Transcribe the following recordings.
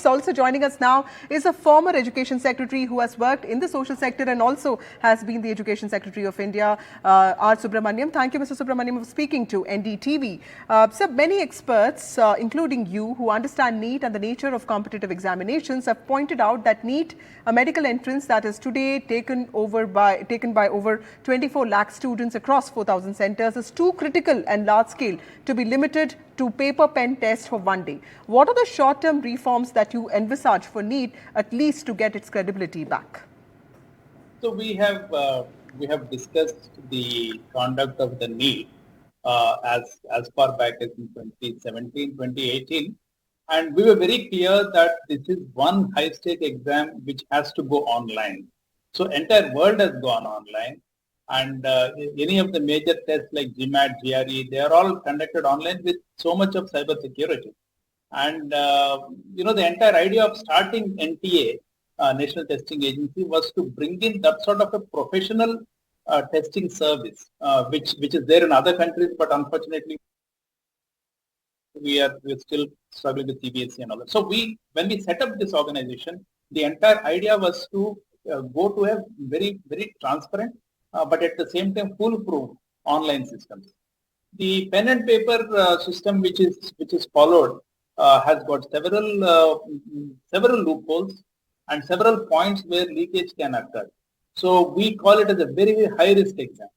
Also joining us now is a former Education Secretary who has worked in the social sector and also has been the Education Secretary of India, R Subramanyam. Thank you, Mr. Subramanyam, for speaking to NDTV. So many experts, including you, who understand NEET and the nature of competitive examinations, have pointed out that NEET, a medical entrance that is today taken by over 24 lakh students across 4,000 centres, is too critical and large scale to be limited to paper pen test for one day. What are the short-term reforms that you envisage for NEET, at least to get its credibility back? So we have discussed the conduct of the NEET as far back as in 2017, 2018, and we were very clear that this is one high-stake exam which has to go online. So entire world has gone online, and any of the major tests like GMAT, GRE, they are all conducted online with so much of cyber security. And the entire idea of starting NTA, National Testing Agency, was to bring in that sort of a professional testing service, which is there in other countries, but unfortunately we're still struggling with CBSE and all that. So when we set up this organization, the entire idea was to go to a very, very transparent, but at the same time foolproof online systems. The pen and paper system which is followed has got several loopholes and several points where leakage can occur. So we call it as a very, very high risk exam,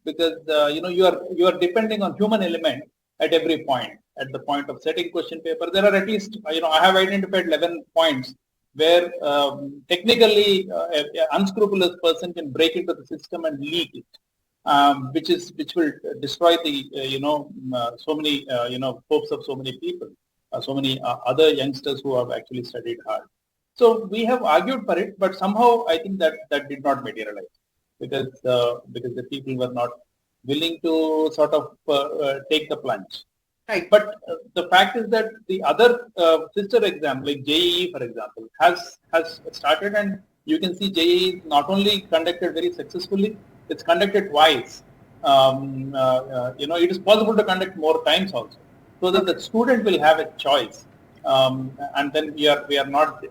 because you are depending on human element at every point. At the point of setting question paper, there are at least I have identified 11 points where technically an unscrupulous person can break into the system and leak it, which will destroy the so many hopes of so many people, so many other youngsters who have actually studied hard. So we have argued for it, but somehow I think that did not materialize because the people were not willing to sort of take the plunge. Right, but the fact is that the other sister exam, like JEE, for example, has started, and you can see JEE is not only conducted very successfully, it's conducted twice. It is possible to conduct more times also, so that the student will have a choice, and then we are not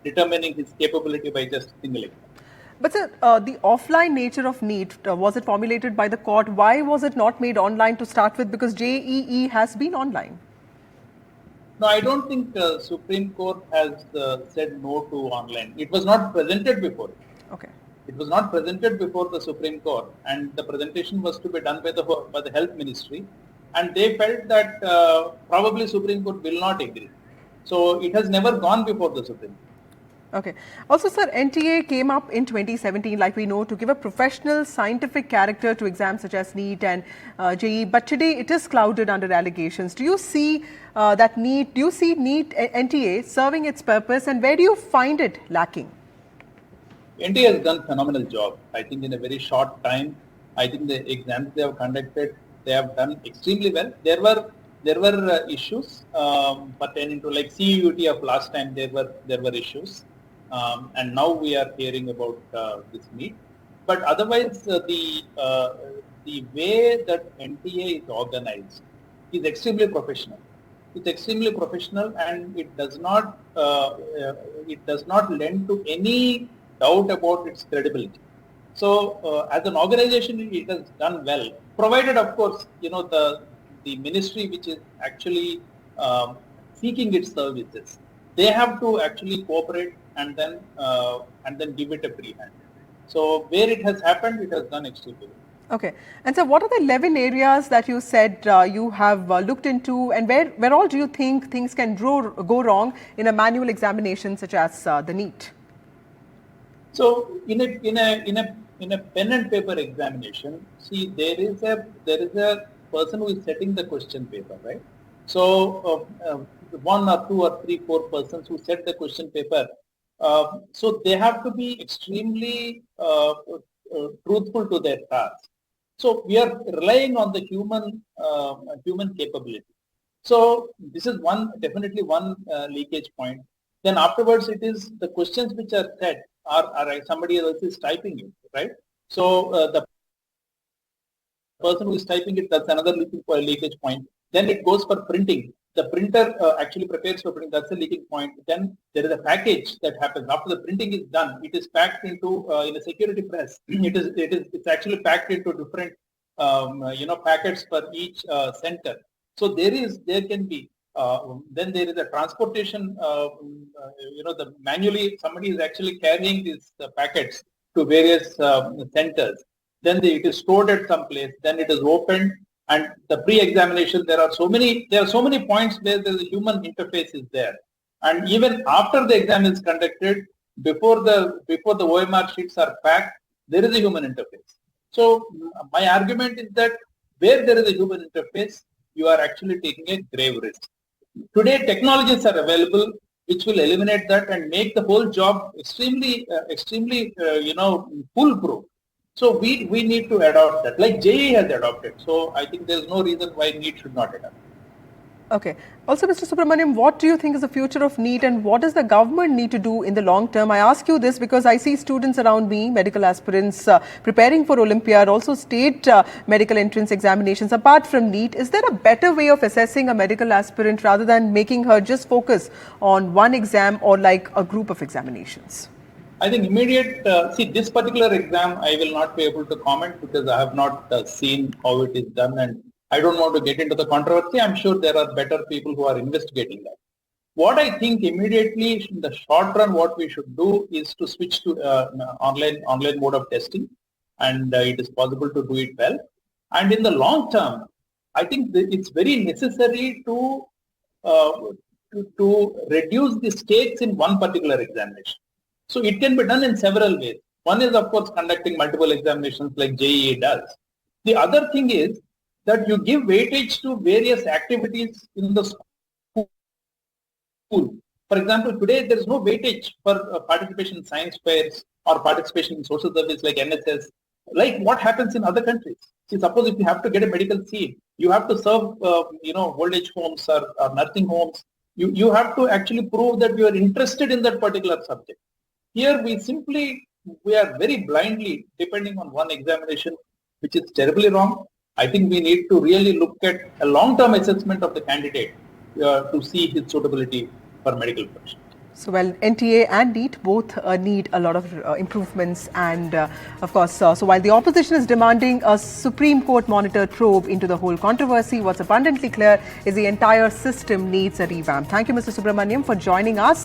determining his capability by just single exam. But sir, the offline nature of NEET, was it formulated by the court? Why was it not made online to start with? Because JEE has been online. No, I don't think Supreme Court has said no to online. It was not presented before it. Okay. It was not presented before the Supreme Court, and the presentation was to be done by the Health Ministry, and they felt that probably Supreme Court will not agree. So it has never gone before the Supreme Court. Okay. Also, sir, NTA came up in 2017, like we know, to give a professional scientific character to exams such as NEET and JEE. But today it is clouded under allegations. Do you see NEET NTA serving its purpose, and where do you find it lacking? NTA has done a phenomenal job. I think in a very short time, I think the exams they have conducted, they have done extremely well. There were issues pertaining to like CUT of last time. There were issues. And now we are hearing about this NEET. But otherwise, the way that NTA is organized is extremely professional. It's extremely professional, and it does not lend to any doubt about its credibility. So, as an organization, it has done well, provided, of course, the ministry which is actually seeking its services, they have to actually cooperate and then give it a free hand. So where it has happened, it has done extremely well. Okay. And so what are the 11 areas that you said you have looked into, and where all do you think things can go wrong in a manual examination such as the NEET? So in a pen and paper examination, see, there is a person who is setting the question paper, right? So one or two or three, four persons who set the question paper, so they have to be extremely truthful to their task. So we are relying on the human capability. So this is definitely one leakage point. Then afterwards, it is the questions which are set are somebody else is typing it, right? So the person who is typing it, that's another leakage point. Then it goes for printing. the printer actually prepares for printing. That's the leaking point. Then there is a package that happens after the printing is done. It is packed into in a security press. It's actually packed into different packets for each center. So there can be then there is a transportation. The manually somebody is actually carrying these packets to various centers. Then it is stored at some place. Then it is opened. And the pre-examination, there are so many points where the human interface is there. And even after the exam is conducted, before the OMR sheets are packed, there is a human interface. So my argument is that where there is a human interface, you are actually taking a grave risk. Today, technologies are available which will eliminate that and make the whole job extremely foolproof. So we need to adopt that, like JEE has adopted. So I think there is no reason why NEET should not adopt. Okay. Also, Mr. Subramanyam, what do you think is the future of NEET and what does the government need to do in the long term? I ask you this because I see students around me, medical aspirants preparing for Olympiad, also state medical entrance examinations. Apart from NEET, is there a better way of assessing a medical aspirant rather than making her just focus on one exam or like a group of examinations? I think immediate, this particular exam, I will not be able to comment because I have not seen how it is done and I don't want to get into the controversy. I'm sure there are better people who are investigating that. What I think immediately in the short run, what we should do is to switch to online mode of testing, and it is possible to do it well. And in the long term, I think it's very necessary to reduce the stakes in one particular examination. So it can be done in several ways. One is, of course, conducting multiple examinations like JEE does. The other thing is that you give weightage to various activities in the school. For example, today there is no weightage for participation in science fairs or participation in social service like NSS, like what happens in other countries. See, suppose if you have to get a medical seat, you have to serve, old age homes or nursing homes. You have to actually prove that you are interested in that particular subject. Here we are very blindly depending on one examination, which is terribly wrong. I think we need to really look at a long-term assessment of the candidate to see his suitability for medical profession. So, well, NTA and NEET both need a lot of improvements and, of course, so while the opposition is demanding a Supreme Court monitored probe into the whole controversy, what's abundantly clear is the entire system needs a revamp. Thank you, Mr. Subramanyam, for joining us.